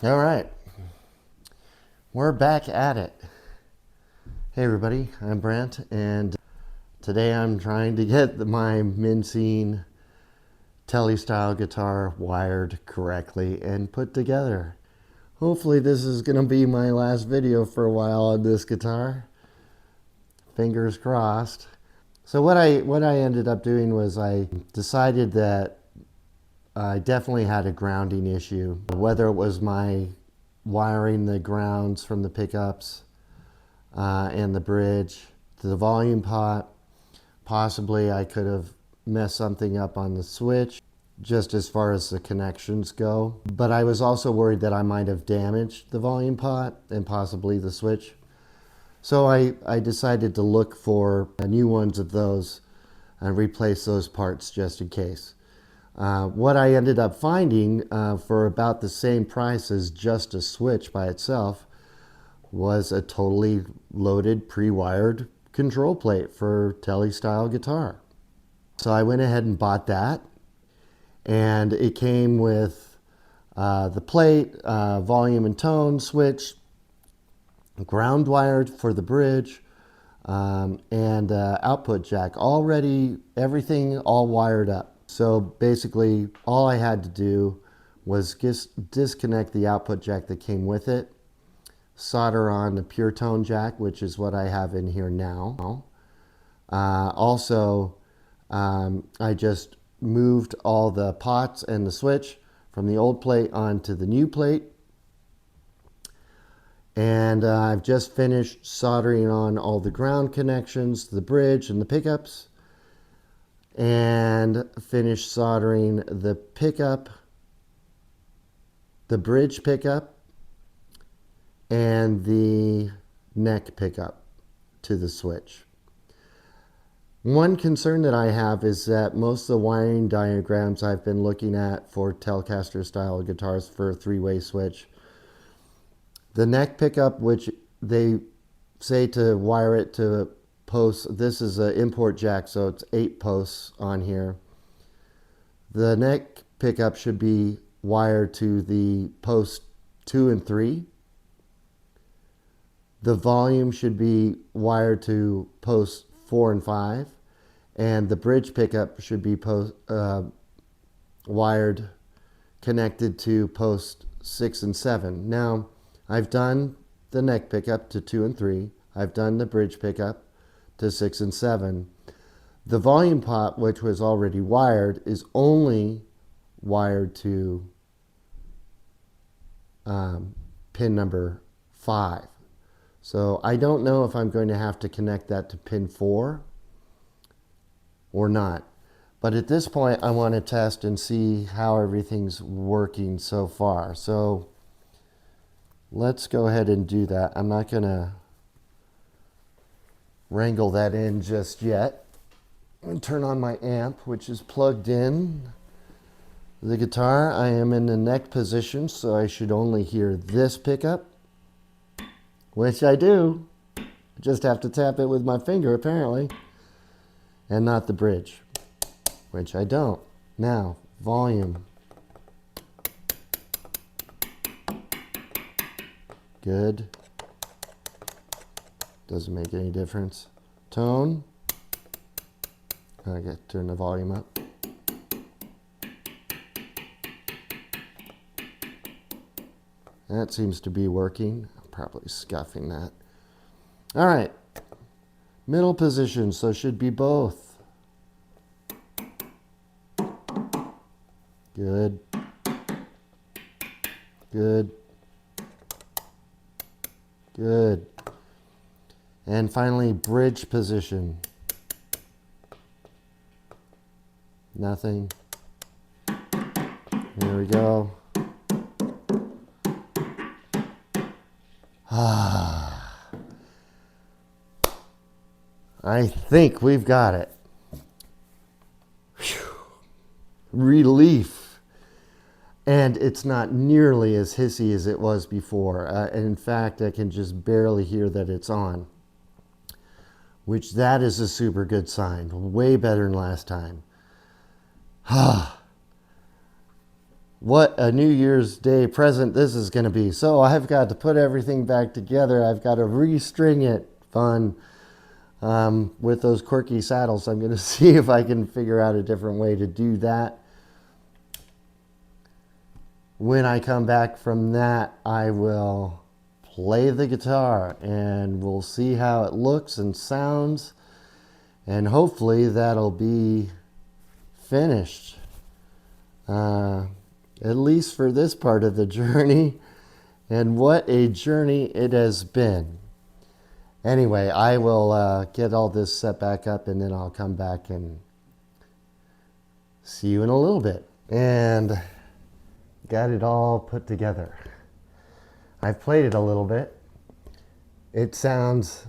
All right, we're back at it. Hey everybody, I'm Brent, and today I'm trying to get my Minsine Tele style guitar wired correctly and put together. Hopefully this is going to be my last video for a while on this guitar. Fingers crossed. So what I ended up doing was I decided that I definitely had a grounding issue, whether it was my wiring the grounds from the pickups and the bridge to the volume pot. Possibly I could have messed something up on the switch, just as far as the connections go. But I was also worried that I might have damaged the volume pot and possibly the switch. So I decided to look for new ones of those and replace those parts just in case. What I ended up finding for about the same price as just a switch by itself was a totally loaded pre-wired control plate for Tele style guitar. So I went ahead and bought that, and it came with the plate, volume and tone switch, ground wired for the bridge, and output jack. Already everything all wired up. So basically all I had to do was just disconnect the output jack that came with it, solder on the pure tone jack, which is what I have in here now. Also, I just moved all the pots and the switch from the old plate onto the new plate. And I've just finished soldering on all the ground connections to the bridge and the pickups, and finished soldering the pickup, the bridge pickup, and the neck pickup to the switch. One concern that I have is that most of the wiring diagrams I've been looking at for Telecaster style guitars for a three-way switch, the neck pickup, which they say to wire it to posts, this is an import jack, so it's 8 posts on here. The neck pickup should be wired to the post 2 and 3. The volume should be wired to posts 4 and 5. And the bridge pickup should be wired, connected to post 6 and 7. Now, I've done the neck pickup to 2 and 3. I've done the bridge pickup to 6 and 7. The volume pot, which was already wired, is only wired to pin number 5. So I don't know if I'm going to have to connect that to pin 4 or not. But at this point, I want to test and see how everything's working so far. So let's go ahead and do that. I'm not going to wrangle that in just yet. And turn on my amp, which is plugged in. The guitar, I am in the neck position, so I should only hear this pickup, which I do. I just have to tap it with my finger, apparently, and not the bridge, which I don't. Now, volume. Good. Doesn't make any difference. Tone. Okay, turn the volume up. That seems to be working. I'm probably scuffing that. All right. Middle position, so should be both. Good. Good. Good. And finally, bridge position. Nothing. There we go. I think we've got it. Whew. Relief. And it's not nearly as hissy as it was before. In fact, I can just barely hear that it's on, which that is a super good sign. Way better than last time. what a New Year's Day present this is going to be. So I've got to put everything back together. I've got to restring it fun with those quirky saddles. I'm going to see if I can figure out a different way to do that. When I come back from that, I will play the guitar and we'll see how it looks and sounds. And hopefully that'll be finished. At least for this part of the journey. And what a journey it has been. Anyway, I will get all this set back up and then I'll come back and see you in a little bit. And got it all put together. I've played it a little bit. It sounds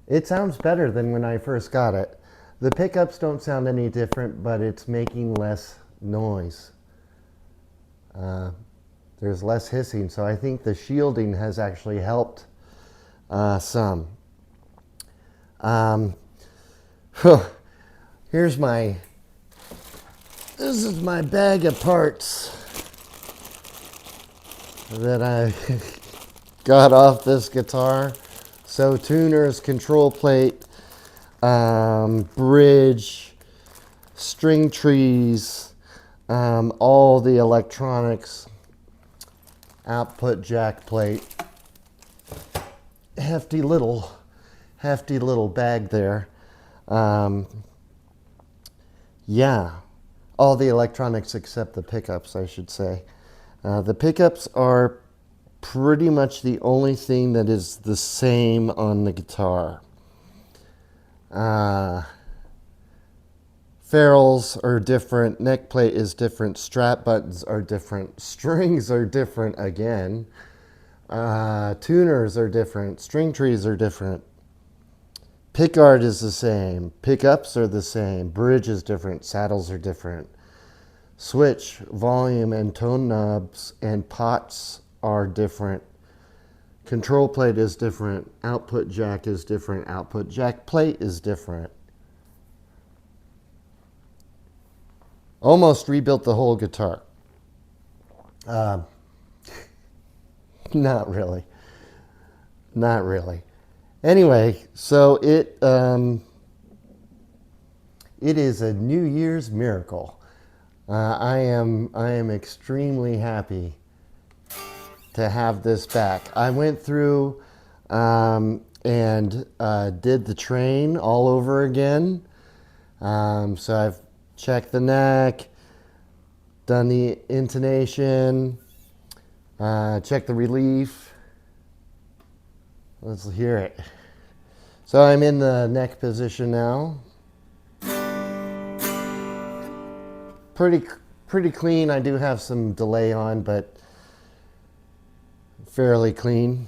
better than when I first got it. The pickups don't sound any different, but it's making less noise. There's less hissing, so I think the shielding has actually helped some. This is my bag of parts that I got off this guitar. So tuners, control plate, bridge, string trees, all the electronics, output jack plate. Hefty little bag there. Yeah, all the electronics except the pickups, I should say. The pickups are pretty much the only thing that is the same on the guitar. Ferrules are different, neck plate is different, strap buttons are different, strings are different again, tuners are different, string trees are different, pickguard is the same, pickups are the same, bridge is different, saddles are different, switch, volume, and tone knobs and pots are different, control plate is different, output jack is different, output jack plate is different. Almost rebuilt the whole guitar. Not really. Not really. Anyway, so it is a New Year's miracle. I am extremely happy to have this back. I went through and did the train all over again. So I've checked the neck, done the intonation, checked the relief. Let's hear it. So I'm in the neck position now. Pretty clean. I do have some delay on, but fairly clean.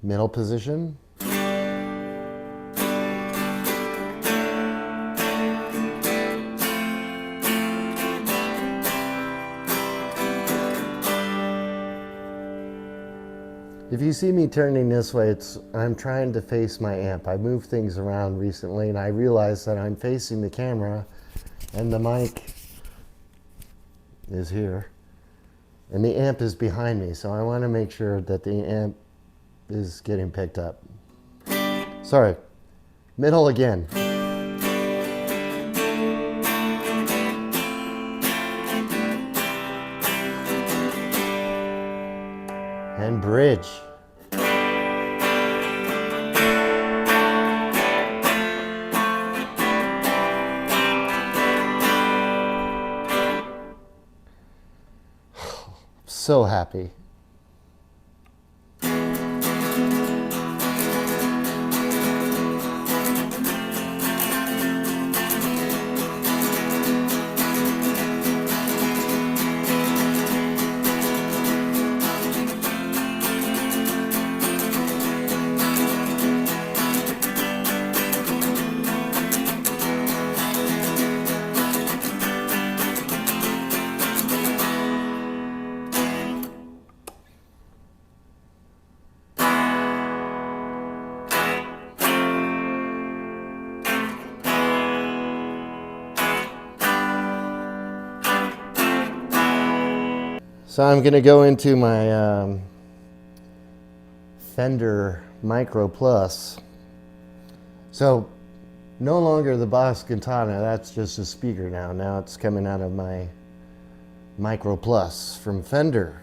Middle position. If you see me turning this way, I'm trying to face my amp. I moved things around recently and I realized that I'm facing the camera and the mic is here and the amp is behind me. So I want to make sure that the amp is getting picked up. Sorry, middle again. And bridge. So happy. So I'm going to go into my Fender Micro Plus. So no longer the Boss Katana, that's just a speaker now. Now it's coming out of my Micro Plus from Fender.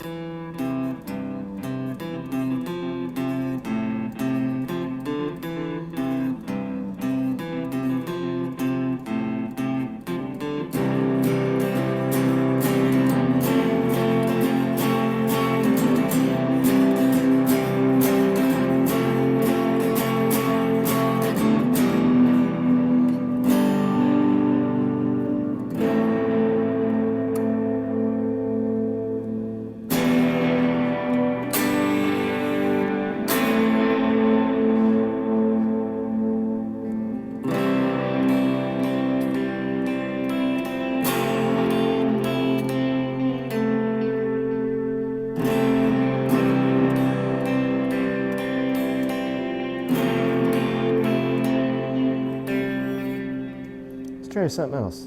Let's try something else.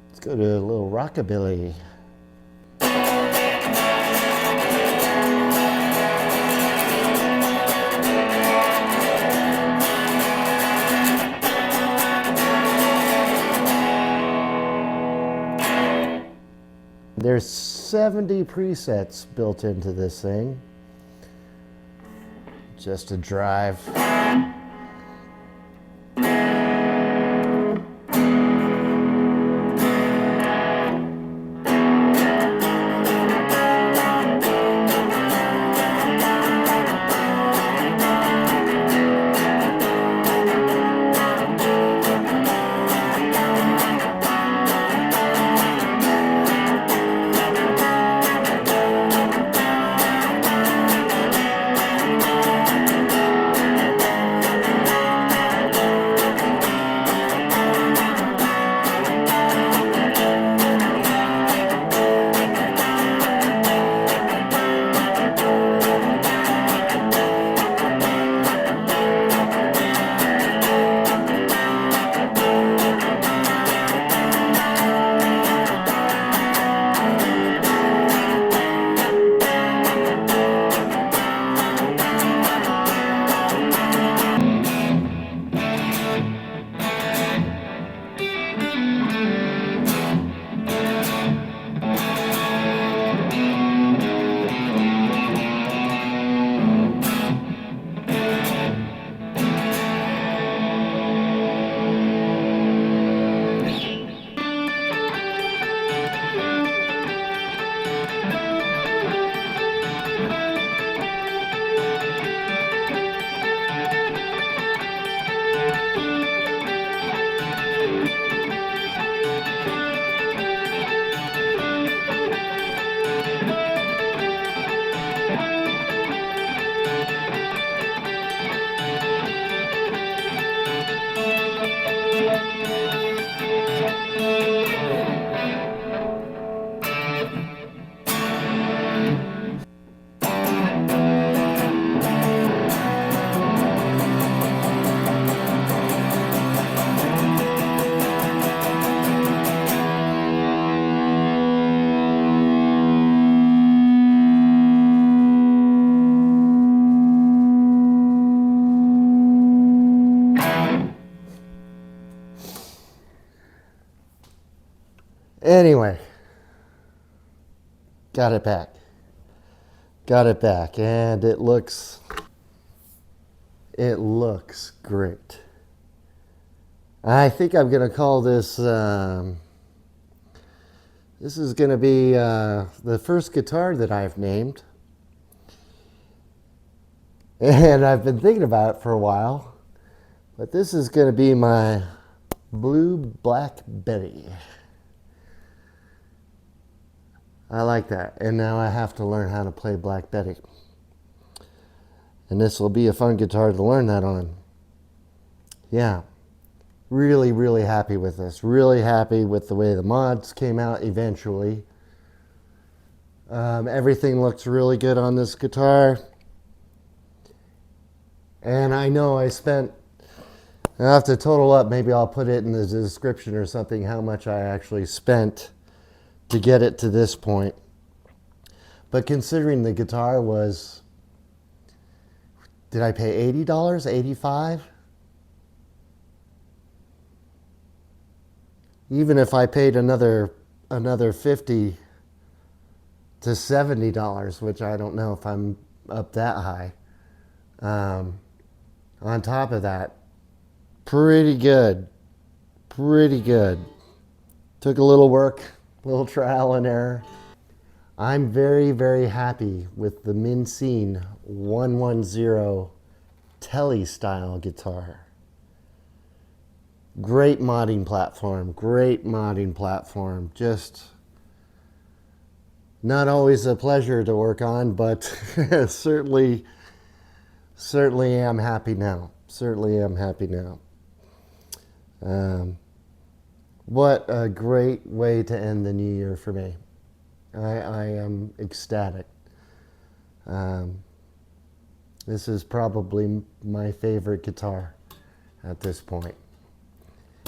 Let's go to a little rockabilly. There's 70 presets built into this thing. Just a drive. Anyway, got it back. Got it back, and it looks great. I think I'm gonna call this. This is gonna be the first guitar that I've named, and I've been thinking about it for a while. But this is gonna be my Blue Black Betty. I like that. And now I have to learn how to play Black Betty. And this will be a fun guitar to learn that on. Yeah. Really, really happy with this. Really happy with the way the mods came out eventually. Everything looks really good on this guitar. And I know I spent I'll have to total up. Maybe I'll put it in the description or something how much I actually spent to get it to this point. But considering the guitar was, did I pay $80? $85? Even if I paid another $50 to $70, which I don't know if I'm up that high. On top of that, pretty good. Pretty good. Took a little work, a little trial and error. I'm very, very happy with the Minsine 110 Tele style guitar. Great modding platform, great modding platform. Just not always a pleasure to work on, but certainly am happy now. Certainly am happy now. What a great way to end the new year for me. I am ecstatic. This is probably my favorite guitar at this point.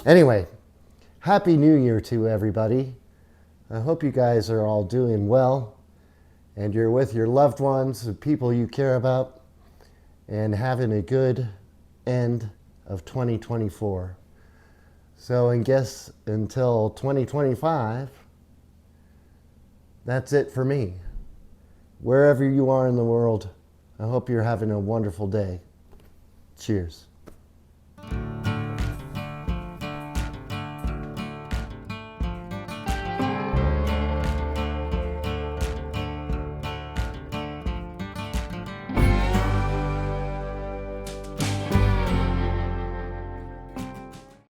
Anyway, Happy New Year to everybody. I hope you guys are all doing well and you're with your loved ones, the people you care about, and having a good end of 2024. So I guess until 2025, that's it for me. Wherever you are in the world, I hope you're having a wonderful day. Cheers.